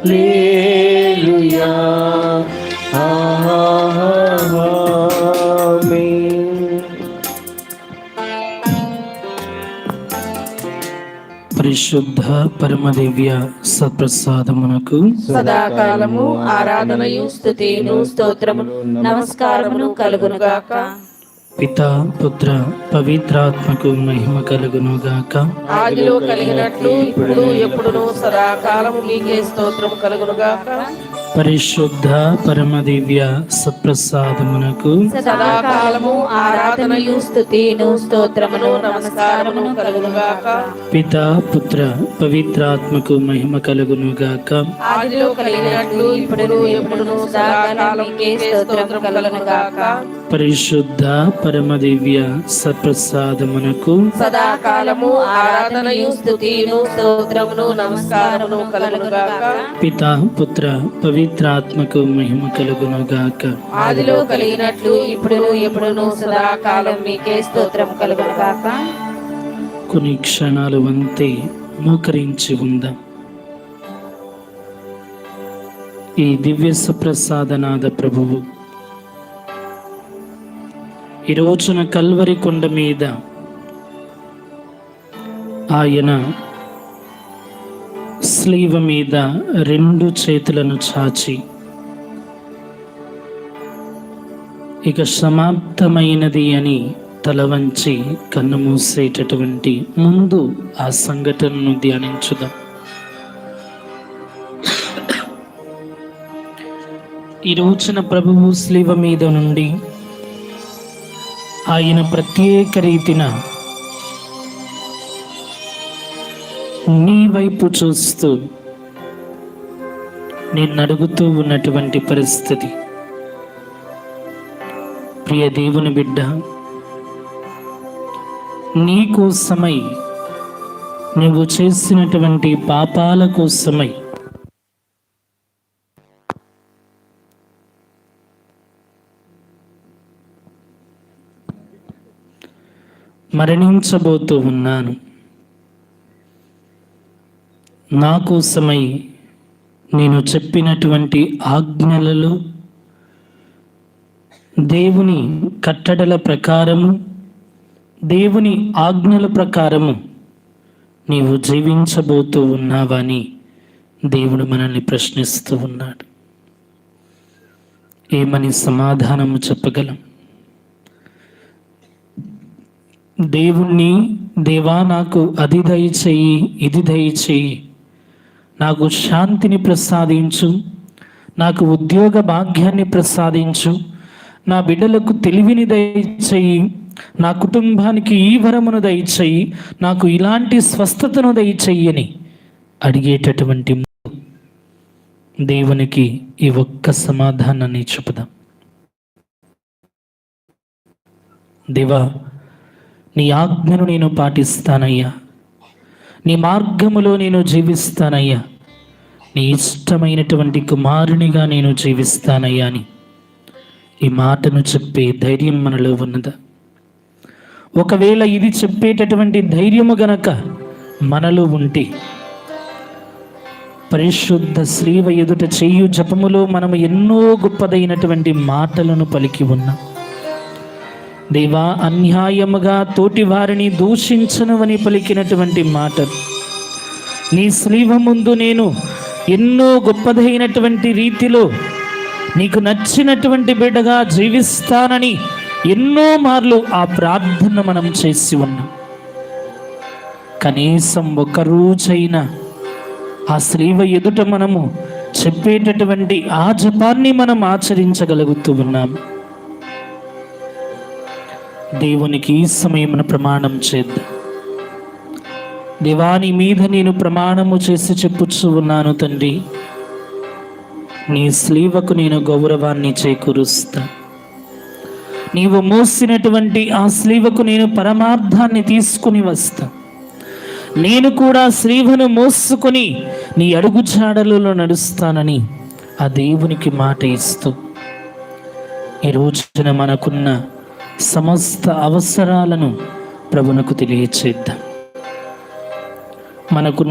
హల్లెలూయా పరిశుద్ధ పరమదివ్య సత్ప్రసాదమునకు సదాకాలము ఆరాధనయు స్తుతియు స్తోత్రములు నమస్కారములు కలుగునుగాక. పితా పుత్ర పవిత్రాత్మకు మహిమ కలుగునుగాక. ఆదిలో కలిగినట్లు ఇప్పుడు ఎప్పుడును సదాకాలము మీకే స్తోత్రము కలుగునుగాక. పరిశుద్ధ పరమదివ్య సత్ప్రసాదమునకు సదాకాలము ఆరాధనయు స్తుతియు స్తోత్రములు నమస్కారములు కలుగునుగాక. పితా పుత్ర పవిత్రాత్మకు మహిమ కలుగునుగాక. ఆదిలో కలిగినట్లు ఇప్పుడు ఎప్పుడును సదాకాలము మీకే స్తోత్రము కలుగునుగాక. పరిశుద్ధ పరమదివ్య సత్ప్రసాదమునకు సదాకాలము ఆరాధనయు స్తుతియు స్తోత్రములు నమస్కారములు కలుగునుగాక. పితా పుత్ర పవిత్రాత్మకు మహిమ కలుగునుగాక. ఆదిలో కలిగినట్లు ఇప్పుడు ఎప్పుడును సదాకాలం మీకే స్తోత్రం కలుగునుగాక. కొన్ని క్షణాలు వంతే మోకరించి ఉందాం. ఈ దివ్య సుప్రసాదనాథ ప్రభువు ఈ రోజున కల్వరి కొండ మీద ఆయన స్లీవ మీద రెండు చేతులను చాచి ఇక సమాప్తమైనది అని తల వంచి కన్ను మూసేటటువంటి ముందు ఆ సంఘటనను ధ్యానించుదాం. ఈ రోజున ప్రభువు స్లీవ మీద నుండి ఆయన ప్రత్యేక రీతిన నీ వైపు చూస్తూ నేను అడుగుతూ ఉన్నటువంటి పరిస్థితి. ప్రియ దేవుని బిడ్డ, నీ కోసమై నువ్వు చేసినటువంటి పాపాల కోసమై మరణించబోతూ ఉన్నాను. నా కోసమై నేను చెప్పినటువంటి ఆజ్ఞలలో దేవుని కట్టడల ప్రకారము దేవుని ఆజ్ఞల ప్రకారము నీవు జీవించబోతూ ఉన్నావని దేవుడు మనల్ని ప్రశ్నిస్తూ ఉన్నాడు. ఏమని సమాధానము చెప్పగలం? దేవుణ్ణి, దేవా నాకు అది దయచేయి, ఇది దయచేయి, నాకు శాంతిని ప్రసాదించు, నాకు ఉద్యోగ భాగ్యాన్ని ప్రసాదించు, నా బిడ్డలకు తెలివిని దయచేయి, నా కుటుంబానికి ఈ వరమును దయచేయి, నాకు ఇలాంటి స్వస్థతను దయచేయి అని అడిగేటటువంటి దేవునికి ఈ ఒక్క సమాధానాన్ని చెబుదాం. దేవా, నీ ఆజ్ఞను నేను పాటిస్తానయ్యా, నీ మార్గములో నేను జీవిస్తానయ్యా, నీ ఇష్టమైనటువంటి కుమారునిగా నేను జీవిస్తానయ్యా అని ఈ మాటను చెప్పే ధైర్యం మనలో ఉన్నదా? ఒకవేళ ఇది చెప్పేటటువంటి ధైర్యము గనక మనలో ఉంటే పరిశుద్ధ శ్రీవ ఎదుట చేయు జపములో మనము ఎన్నో గొప్పదైనటువంటి మాటలను పలికి ఉన్నాం. దేవా, అన్యాయముగా తోటి వారిని దూషించను అని పలికినటువంటి మాట, నీ స్లీవ ముందు నేను ఎన్నో గొప్పదైనటువంటి రీతిలో నీకు నచ్చినటువంటి బిడ్డగా జీవిస్తానని ఎన్నో మార్లు ఆ ప్రార్థన మనం చేసి ఉన్నాం. కనీసం ఒక రోజైనా ఆ స్లీవ ఎదుట మనము చెప్పేటటువంటి ఆ జపాన్ని మనం ఆచరించగలుగుతూ ఉన్నాము. దేవునికి ఈ సమయమున ప్రమాణం చేద్దాం. దేవాని మీద నేను ప్రమాణము చేసి చెప్పుచూ ఉన్నాను తండ్రి, నీ స్లీవకు నేను గౌరవాన్ని చేకూరుస్తా. నీవు మోసినటువంటి ఆ స్లీవకు నేను పరమార్థాన్ని తీసుకుని వస్తా. నేను కూడా స్లీవను మోసుకొని నీ అడుగుజాడలలో నడుస్తానని ఆ దేవునికి మాట ఇస్తూ ఈ రోజున మనకున్న సమస్త అవసరాలను ప్రభువునకు తెలియచేద్దాం. మనకు